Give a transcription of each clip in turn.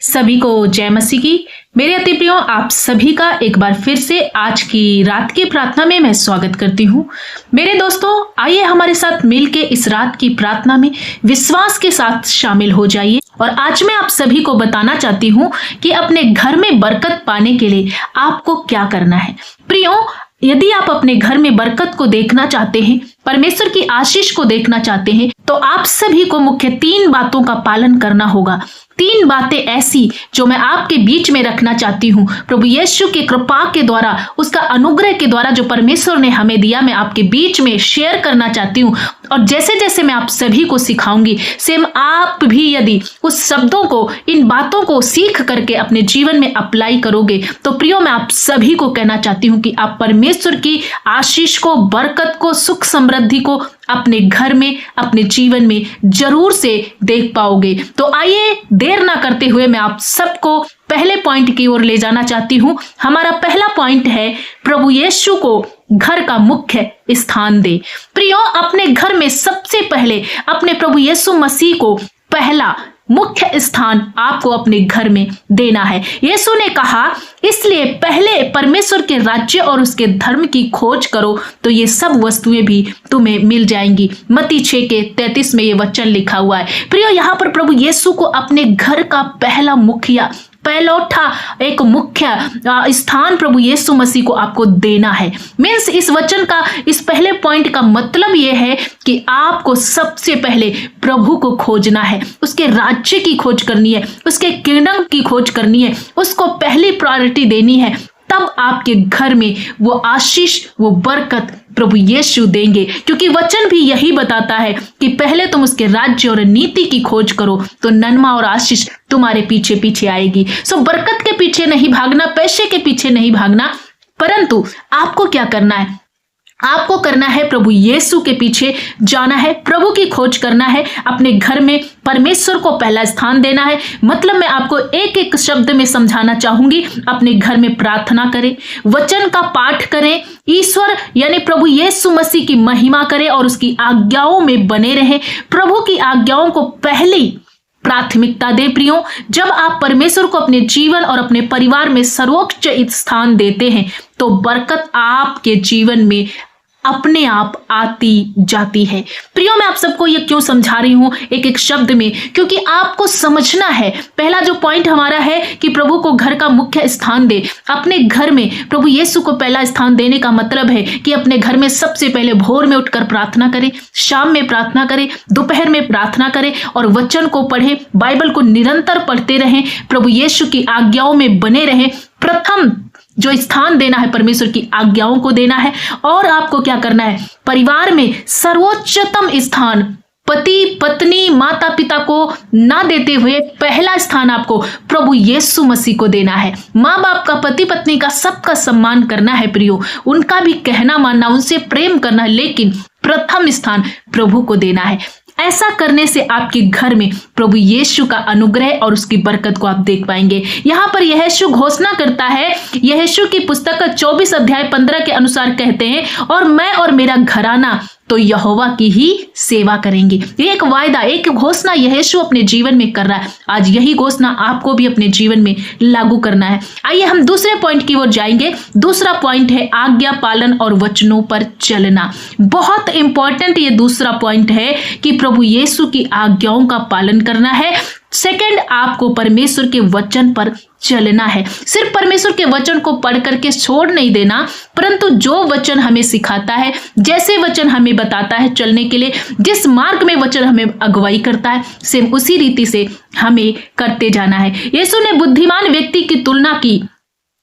सभी को जय मसीह की। मेरे अति प्रियो, आप सभी का एक बार फिर से आज की रात की प्रार्थना में मैं स्वागत करती हूँ। मेरे दोस्तों, आइए हमारे साथ मिलके इस रात की प्रार्थना में विश्वास के साथ शामिल हो जाइए। और आज मैं आप सभी को बताना चाहती हूँ कि अपने घर में बरकत पाने के लिए आपको क्या करना है। प्रियो, यदि आप अपने घर में बरकत को देखना चाहते हैं, परमेश्वर की आशीष को देखना चाहते हैं, तो आप सभी को मुख्य 3 बातों का पालन करना होगा। 3 बातें ऐसी जो मैं आपके बीच में रखना चाहती हूँ। प्रभु यीशु की कृपा के द्वारा, उसका अनुग्रह के द्वारा जो परमेश्वर ने हमें दिया, मैं आपके बीच में शेयर करना चाहती हूँ। और जैसे जैसे मैं आप सभी को सिखाऊंगी, सेम आप भी यदि उस शब्दों को, इन बातों को सीख करके अपने जीवन में अप्लाई करोगे, तो प्रियो मैं आप सभी को कहना चाहती हूँ कि आप परमेश्वर की आशीष को, बरकत को, सुख समृद्धि को अपने घर में, अपने जीवन में जरूर से देख पाओगे। तो आइए देर ना करते हुए मैं आप सबको पहले पॉइंट की ओर ले जाना चाहती हूँ। हमारा पहला पॉइंट है, प्रभु यीशु को घर का मुख्य स्थान दे। प्रियो, अपने घर में सबसे पहले अपने प्रभु यीशु मसीह को पहला मुख्य स्थान आपको अपने घर में देना है। यीशु ने कहा, इसलिए पहले परमेश्वर के राज्य और उसके धर्म की खोज करो, तो ये सब वस्तुएं भी तुम्हें मिल जाएंगी। मत्ती 6:33 में ये वचन लिखा हुआ है। प्रियो, यहाँ पर प्रभु यीशु को अपने घर का पहला मुखिया, पहलौठा एक मुख्य स्थान प्रभु यीशु मसीह को आपको देना है। मीन्स इस वचन का, इस पहले पॉइंट का मतलब यह है कि आपको सबसे पहले प्रभु को खोजना है, उसके राज्य की खोज करनी है, उसके किंगडम की खोज करनी है, उसको पहली प्रायोरिटी देनी है। तब आपके घर में वो आशीष, वो बरकत प्रभु यीशु देंगे, क्योंकि वचन भी यही बताता है कि पहले तुम उसके राज्य और नीति की खोज करो, तो नन्मा और आशीष तुम्हारे पीछे पीछे आएगी। सो बरकत के पीछे नहीं भागना, पैसे के पीछे नहीं भागना, परंतु आपको क्या करना है? आपको करना है प्रभु यीशु के पीछे जाना है, प्रभु की खोज करना है। अपने घर में परमेश्वर को पहला स्थान देना है। मतलब मैं आपको एक एक शब्द में समझाना चाहूंगी। अपने घर में प्रार्थना करें, वचन का पाठ करें, ईश्वर यानी प्रभु यीशु मसीह की महिमा करें और उसकी आज्ञाओं में बने रहें। प्रभु की आज्ञाओं को पहली प्राथमिकता दे। प्रियो, जब आप परमेश्वर को अपने जीवन और अपने परिवार में सर्वोच्च स्थान देते हैं, तो बरकत आपके जीवन में अपने आप आती जाती है। प्रियो, मैं आप सबको ये क्यों समझा रही हूं एक एक शब्द में, क्योंकि आपको समझना है। पहला जो पॉइंट हमारा है कि प्रभु को घर का मुख्य स्थान दे। अपने घर में प्रभु यीशु को पहला स्थान देने का मतलब है कि अपने घर में सबसे पहले भोर में उठकर प्रार्थना करें, शाम में प्रार्थना करें, दोपहर में प्रार्थना करें और वचन को पढ़ें, बाइबल को निरंतर पढ़ते रहें, प्रभु यीशु की आज्ञाओं में बने रहें। प्रथम जो स्थान देना है परमेश्वर की आज्ञाओं को देना है। और आपको क्या करना है? परिवार में सर्वोच्चतम स्थान पति, पत्नी, माता पिता को ना देते हुए पहला स्थान आपको प्रभु यीशु मसीह को देना है। माँ बाप का, पति पत्नी का, सबका सम्मान करना है प्रियो, उनका भी कहना मानना, उनसे प्रेम करना, लेकिन प्रथम स्थान प्रभु को देना है। ऐसा करने से आपके घर में प्रभु यीशु का अनुग्रह और उसकी बरकत को आप देख पाएंगे। यहाँ पर यहोशू घोषणा करता है, यहोशू की पुस्तक का 24:15 के अनुसार कहते हैं, और मैं और मेरा घराना तो यहोवा की ही सेवा करेंगे। ये एक वायदा, एक घोषणा यहोशू अपने जीवन में कर रहा है। आज यही घोषणा आपको भी अपने जीवन में लागू करना है। आइए हम दूसरे पॉइंट की ओर जाएंगे। दूसरा पॉइंट है आज्ञा पालन और वचनों पर चलना। बहुत इंपॉर्टेंट ये दूसरा पॉइंट है कि प्रभु यीशु की आज्ञाओं का पालन करना है। सेकंड, आपको परमेश्वर के वचन पर चलना है। सिर्फ परमेश्वर के वचन को पढ़ करके छोड़ नहीं देना, परंतु जो वचन हमें सिखाता है, जैसे वचन हमें बताता है चलने के लिए, जिस मार्ग में वचन हमें अगुवाई करता है, सेम उसी रीति से हमें करते जाना है। यीशु ने बुद्धिमान व्यक्ति की तुलना की।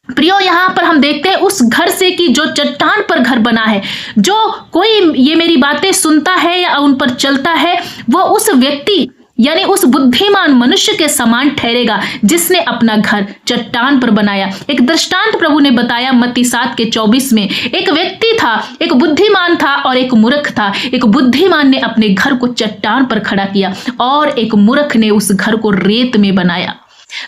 प्रियो, यहाँ पर हम देखते हैं उस घर से कि जो चट्टान पर घर बना है। जो कोई ये मेरी बातें सुनता है या उन पर चलता है, वो उस व्यक्ति यानी उस बुद्धिमान मनुष्य के समान ठहरेगा जिसने अपना घर चट्टान पर बनाया। एक दृष्टांत प्रभु ने बताया मत्ती 7:24 में। एक व्यक्ति था, एक बुद्धिमान था और एक मूर्ख था। एक बुद्धिमान ने अपने घर को चट्टान पर खड़ा किया और एक मूर्ख ने उस घर को रेत में बनाया।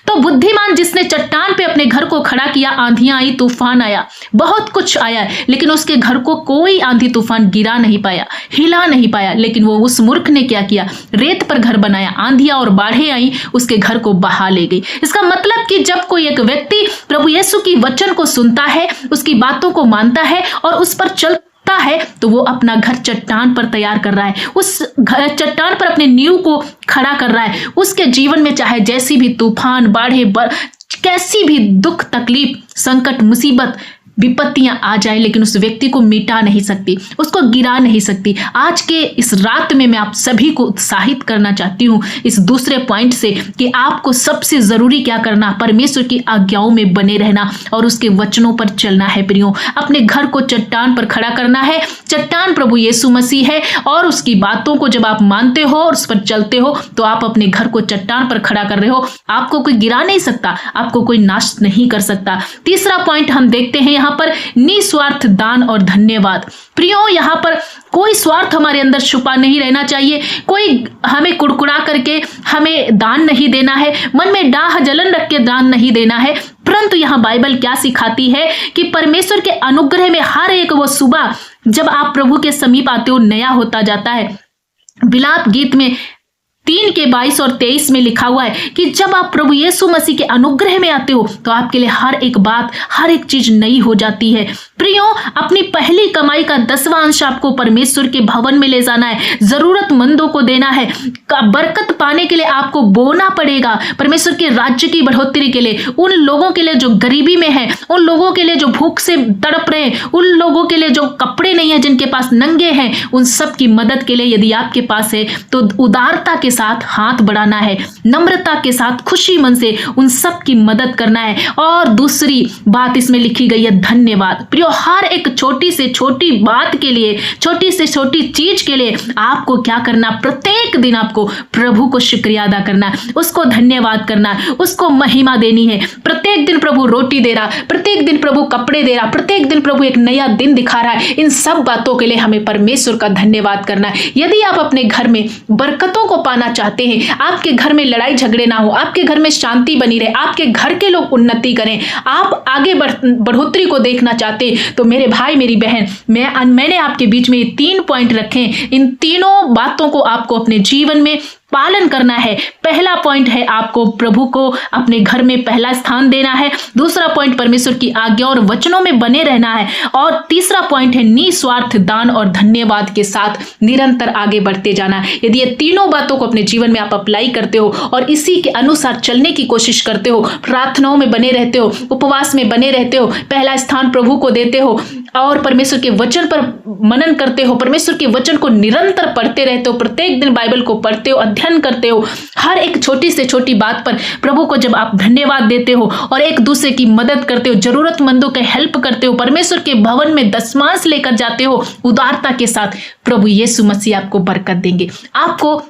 तो बुद्धिमान जिसने चट्टान पे अपने घर को खड़ा किया, आंधियां आई, तूफान आया, बहुत कुछ आया, लेकिन उसके घर को कोई आंधी तूफान गिरा नहीं पाया, हिला नहीं पाया। लेकिन वो उस मूर्ख ने क्या किया? रेत पर घर बनाया, आंधियां और बाढ़ें आई, उसके घर को बहा ले गई। इसका मतलब कि जब कोई एक व्यक्ति प्रभु यीशु की वचन को सुनता है, उसकी बातों को मानता है और उस पर चलता है, तो वो अपना घर चट्टान पर तैयार कर रहा है, उस चट्टान पर अपने नींव को खड़ा कर रहा है। उसके जीवन में चाहे जैसी भी तूफान, बाढ़ें, कैसी भी दुख, तकलीफ, संकट, मुसीबत, विपत्तियां आ जाए, लेकिन उस व्यक्ति को मिटा नहीं सकती, उसको गिरा नहीं सकती। आज के इस रात में मैं आप सभी को उत्साहित करना चाहती हूं इस दूसरे पॉइंट से कि आपको सबसे जरूरी क्या करना, परमेश्वर की आज्ञाओं में बने रहना और उसके वचनों पर चलना है। प्रियो, अपने घर को चट्टान पर खड़ा करना है। चट्टान प्रभु यीशु मसीह है और उसकी बातों को जब आप मानते हो और उस पर चलते हो तो आप अपने घर को चट्टान पर खड़ा कर रहे हो। आपको कोई गिरा नहीं सकता, आपको कोई नाश नहीं कर सकता। तीसरा पॉइंट हम देखते हैं यहाँ पर, निस्वार्थ दान और धन्यवाद। प्रियो, यहाँ पर कोई स्वार्थ हमारे अंदर छुपा नहीं रहना चाहिए। कोई हमें कुड़कुड़ा करके हमें दान नहीं देना है, मन में डाह जलन रख के दान नहीं देना है। परंतु यहाँ बाइबल क्या सिखाती है कि परमेश्वर के अनुग्रह में हर एक वो सुबह जब आप प्रभु के समीप आते हो नया होता जाता है। विलाप गीत में 3:22 और 23 में लिखा हुआ है कि जब आप प्रभु यीशु मसीह के अनुग्रह में आते हो तो आपके लिए हर एक बात, हर एक चीज नई हो जाती है। प्रियो, अपनी पहली कमाई का 10वां अंश आपको परमेश्वर के भवन में ले जाना है, जरूरतमंदों को देना है। बरकत पाने के लिए आपको बोना पड़ेगा, परमेश्वर के राज्य की बढ़ोतरी के लिए, उन लोगों के लिए जो गरीबी में है, उन लोगों के लिए जो भूख से तड़प रहे हैं, उन लोगों के लिए जो कपड़े नहीं है, जिनके पास नंगे हैं, उन सब की मदद के लिए यदि आपके पास है तो उदारता के साथ हाथ बढ़ाना है, नम्रता के साथ खुशी मन से उन सब की मदद करना है। और दूसरी बात इसमें लिखी गई है धन्यवाद। प्रियो, हर एक छोटी से छोटी बात के लिए, छोटी से छोटी चीज के लिए आपको क्या करना, प्रत्येक दिन आपको प्रभु को शुक्रिया अदा करना, उसको धन्यवाद करना, उसको महिमा देनी है। प्रत्येक दिन प्रभु रोटी दे रहा, प्रत्येक दिन प्रभु कपड़े दे रहा, प्रत्येक दिन प्रभु एक नया दिन दिखा रहा है। इन सब बातों के लिए हमें परमेश्वर का धन्यवाद करना है। यदि आप अपने घर में बरकतों को पाना चाहते हैं, आपके घर में लड़ाई झगड़े ना हो, आपके घर में शांति बनी रहे, आपके घर के लोग उन्नति करें, आप आगे बढ़ोतरी को देखना चाहते हैं, तो मेरे भाई मेरी बहन, मैंने आपके बीच में 3 पॉइंट रखे। इन तीनों बातों को आपको अपने जीवन में पालन करना है। पहला पॉइंट है आपको प्रभु को अपने घर में पहला स्थान देना है। दूसरा पॉइंट परमेश्वर की आज्ञा और वचनों में बने रहना है। और तीसरा पॉइंट है निस्वार्थ दान और धन्यवाद के साथ निरंतर आगे बढ़ते जाना है। यदि ये तीनों बातों को अपने जीवन में आप अप्लाई करते हो और इसी के अनुसार चलने की कोशिश करते हो, प्रार्थनाओं में बने रहते हो, उपवास में बने रहते हो, पहला स्थान प्रभु को देते हो और परमेश्वर के वचन पर मनन करते हो, परमेश्वर के वचन को निरंतर पढ़ते रहते हो, प्रत्येक दिन बाइबल को पढ़ते हो, अध्ययन करते हो, हर एक छोटी से छोटी बात पर प्रभु को जब आप धन्यवाद देते हो और एक दूसरे की मदद करते हो, जरूरतमंदों के हेल्प करते हो, परमेश्वर के भवन में दशमांश लेकर जाते हो उदारता के साथ, प्रभु यीशु मसीह आपको बरकत देंगे, आपको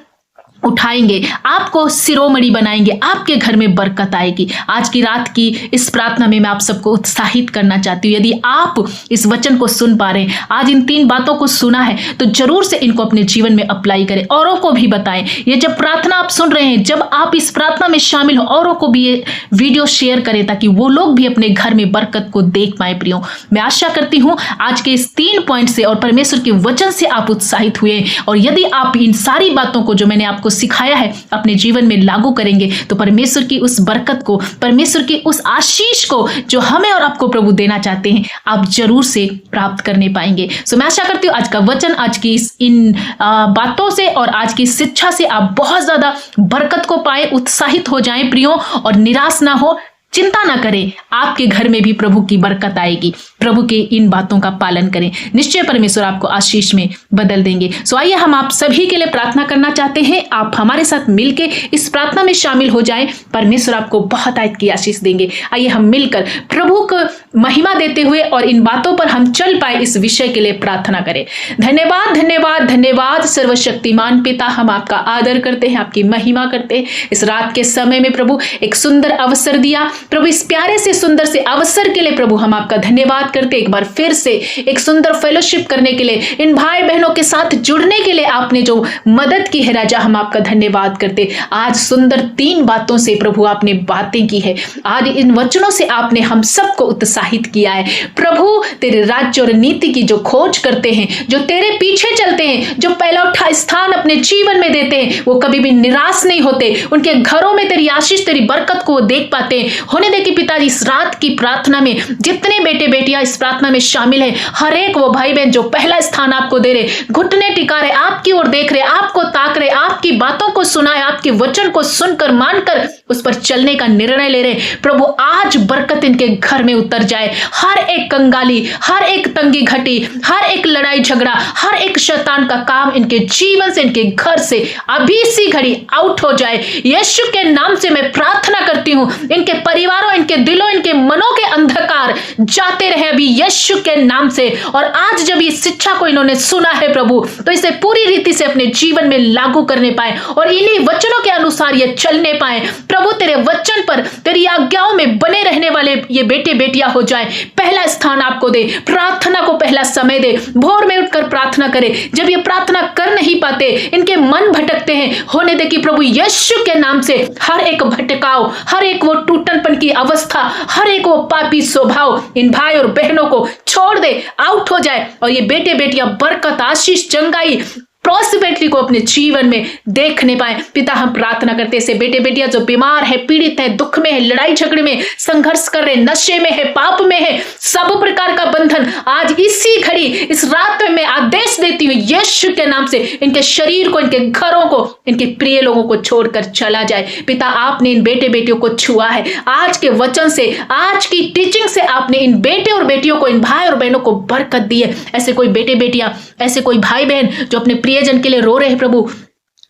उठाएंगे, आपको शिरोमणि बनाएंगे, आपके घर में बरकत आएगी। आज की रात की इस प्रार्थना में मैं आप सबको उत्साहित करना चाहती हूँ। यदि आप इस वचन को सुन पा रहे हैं, आज इन 3 बातों को सुना है, तो जरूर से इनको अपने जीवन में अप्लाई करें, औरों को भी बताएं। ये जब प्रार्थना आप सुन रहे हैं, जब आप इस प्रार्थना में शामिल हो, औरों को भी ये वीडियो शेयर करें ताकि वो लोग भी अपने घर में बरकत को देख पाए। प्रियो, मैं आशा करती हूँ आज के इस 3 पॉइंट से और परमेश्वर के वचन से आप उत्साहित हुए, और यदि आप इन सारी बातों को जो मैंने आपको सिखाया है अपने जीवन में लागू करेंगे तो परमेश्वर की उस बरकत को, परमेश्वर की उस आशीष को जो हमें और आपको प्रभु देना चाहते हैं, आप जरूर से प्राप्त करने पाएंगे। सो मैं आशा करती हूँ आज का वचन, आज की इन बातों से और आज की शिक्षा से आप बहुत ज्यादा बरकत को पाए, उत्साहित हो जाएं प्रियो, और निराश ना हो, चिंता ना करें, आपके घर में भी प्रभु की बरकत आएगी। प्रभु के इन बातों का पालन करें, निश्चय परमेश्वर आपको आशीष में बदल देंगे। सो आइए हम आप सभी के लिए प्रार्थना करना चाहते हैं, आप हमारे साथ मिलके इस प्रार्थना में शामिल हो जाएं, परमेश्वर आपको बहुत आयत की आशीष देंगे। आइए हम मिलकर प्रभु को महिमा देते हुए और इन बातों पर हम चल पाए इस विषय के लिए प्रार्थना करें। धन्यवाद धन्यवाद धन्यवाद सर्वशक्तिमान पिता, हम आपका आदर करते हैं, आपकी महिमा करते हैं। इस रात के समय में प्रभु एक सुंदर अवसर दिया, प्रभु इस प्यारे से सुंदर से अवसर के लिए प्रभु हम आपका धन्यवाद करते। एक बार फिर से एक सुंदर फेलोशिप करने के लिए, इन भाई बहनों के साथ जुड़ने के लिए आपने जो मदद की है राजा, हम आपका धन्यवाद करते। आज सुंदर 3 बातों से प्रभु आपने बातें की है। आज इन वचनों से आपने हम सबको उत्साहित किया है। प्रभु तेरे राज्य और नीति की जो खोज करते हैं, जो तेरे पीछे चलते हैं, जो पहला उठा स्थान अपने जीवन में देते हैं, वो कभी भी निराश नहीं होते। उनके घरों में तेरी आशीष, तेरी बरकत को देख पाते हैं। होने दे कि पिताजी इस रात की प्रार्थना में जितने बेटे बेटियां इस प्रार्थना में शामिल हैं, हर एक वो भाई बहन जो पहला स्थान आपको दे रहे, घुटने टिका रहे, आपकी ओर देख रहे, आपको ताक रहे, आपकी बातों को सुना है, आपके वचन को सुनकर मानकर उस पर चलने का निर्णय ले रहे, प्रभु आज बरकत इनके घर में उतर जाए। हर एक कंगाली, हर एक तंगी घटी, हर एक लड़ाई झगड़ा, हर एक शैतान का काम इनके जीवन से, इनके घर से अभी इसी घड़ी आउट हो जाए। यीशु के नाम से मैं प्रार्थना करती हूं, इनके परिवारों, इनके दिलों, इनके मनों के अंधकार जाते रहे अभी यीशु के नाम से। और आज जब इस शिक्षा को इन्होंने सुना है प्रभु, तो इसे पूरी रीति से अपने जीवन में लागू करने पाए और इन्हीं वचनों के अनुसार ये चलने पाए। प्रभु तेरे वचन पर, तेरी आज्ञाओं में बने रहने वाले ये बेटे बेटियां हो जाए। पहला स्थान आपको दे, प्रार्थना को पहला समय दे, भोर में उठकर प्रार्थना करे। जब ये प्रार्थना कर नहीं पाते, इनके मन भटकते हैं, होने दे कि प्रभु यीशु के नाम से हर एक भटकाव, हर एक वो टूटनपन की अवस्था, हर एक वो पापी स्वभाव इन भाई और बहनों को छोड़ दे, आउट हो जाए और ये बेटे बेटियां बरकत, आशीष, चंगाई, प्रॉस्पेरिटी को अपने जीवन में देखने पाए। पिता हम प्रार्थना करते से बेटे बेटियां जो बीमार है, पीड़ित है, दुख में है, लड़ाई झगड़े में संघर्ष कर रहे, नशे में है, पाप में है, सब प्रकार का बंधन आज इसी घड़ी इस रात में मैं आदेश देती हूँ यीशु के नाम से, इनके शरीर को, इनके घरों को, इनके प्रिय लोगों को छोड़कर चला जाए। पिता आपने इन बेटे बेटियों को छुआ है आज के वचन से, आज की टीचिंग से आपने इन बेटे और बेटियों को, इन भाई और बहनों को बरकत दी है। ऐसे कोई बेटे बेटियां, ऐसे कोई भाई बहन जो अपने प्रियजन के लिए रो रहे हैं प्रभु,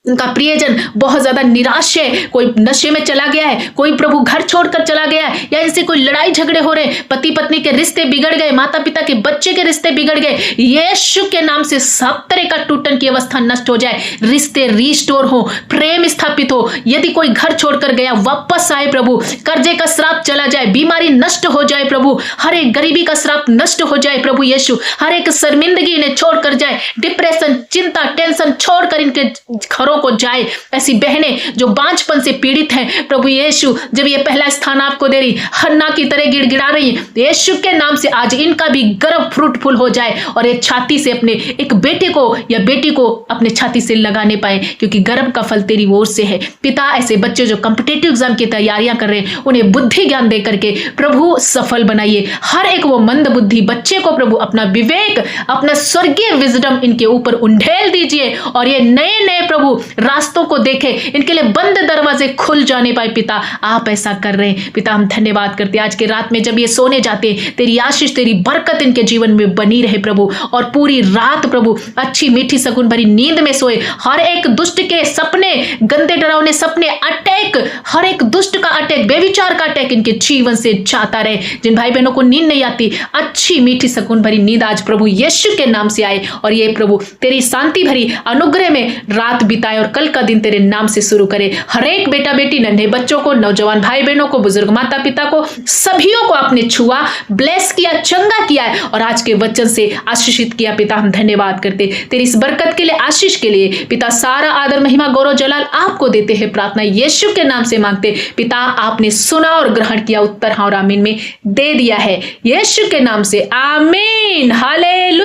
उनका प्रियजन बहुत ज्यादा निराश है, कोई नशे में चला गया है, कोई प्रभु घर छोड़कर चला गया है, या ऐसे कोई लड़ाई झगड़े हो रहे, पति पत्नी के रिश्ते बिगड़ गए, माता पिता के बच्चे के रिश्ते बिगड़ गए, यीशु के नाम से सब तरह का टूटन की अवस्था नष्ट हो जाए, रिश्ते रिस्टोर हो, प्रेम स्थापित हो। यदि कोई घर छोड़कर गया वापस आए प्रभु, कर्जे का श्राप चला जाए, बीमारी नष्ट हो जाए प्रभु, हर एक गरीबी का श्राप नष्ट हो जाए प्रभु यीशु, हर एक शर्मिंदगी इन्हें छोड़कर जाए, डिप्रेशन, चिंता, टेंशन छोड़कर इनके घरों को जाए। ऐसी बहनें जो बांझपन से पीड़ित हैं प्रभु यीशु, जब ये पहला स्थान आपको दे रही, हन्ना की तरह गिड़गिड़ा रही, यीशु के नाम से आज इनका भी गर्भ फ्रूटफुल हो जाए और ये छाती से अपने एक बेटे को या बेटी को अपने छाती से लगाने पाए, क्योंकि गर्भ का फल तेरी ओर से है। पिता ऐसे बच्चे जो कॉम्पिटिटिव एग्जाम की तैयारियां कर रहे हैं, उन्हें बुद्धि ज्ञान दे करके प्रभु सफल बनाइए। हर एक वो मंद बुद्धि बच्चे को प्रभु अपना विवेक, अपना स्वर्गीय विजडम इनके ऊपर उंडेल दीजिए और ये नए नए प्रभु रास्तों को देखे, इनके लिए बंद दरवाजे खुल जाने पाए। पिता आप ऐसा कर रहे हैं। पिता हम धन्यवाद करते हैं आज के रात में जब ये सोने जाते, तेरी आशीष, तेरी बरकत इनके जीवन में बनी रहे प्रभु, और पूरी रात प्रभु अच्छी मीठी सकुन भरी नींद में सोए। हर एक दुष्ट के सपने, गंदे डरावने सपने, अटैक, हर एक दुष्ट का अटैक, बेविचार का अटैक इनके जीवन से जाता रहे। जिन भाई बहनों को नींद नहीं आती, अच्छी मीठी सकुन भरी नींद आज प्रभु यीशु के नाम से आए और ये प्रभु तेरी शांति भरी अनुग्रह में रात बिताए और कल का दिन तेरे नाम से शुरू करे। हर एक बेटा बेटी, नन्हे बच्चों को, नौजवान भाई बहनों को, बुजुर्ग माता पिता को, सभियों को आपने छुआ, ब्लेस किया, चंगा किया है और आज के वचन से आशीषित किया। पिता हम धन्यवाद करते तेरी इस बरकत के लिए, आशीष के लिए। पिता सारा आदर, महिमा, गौरव, जलाल आपको देते हैं। प्रार्थना यीशु के नाम से मांगते। पिता आपने सुना और ग्रहण किया, उत्तर हाँ और आमीन में दे दिया है। यीशु के नाम से आमीन। हालेलुया।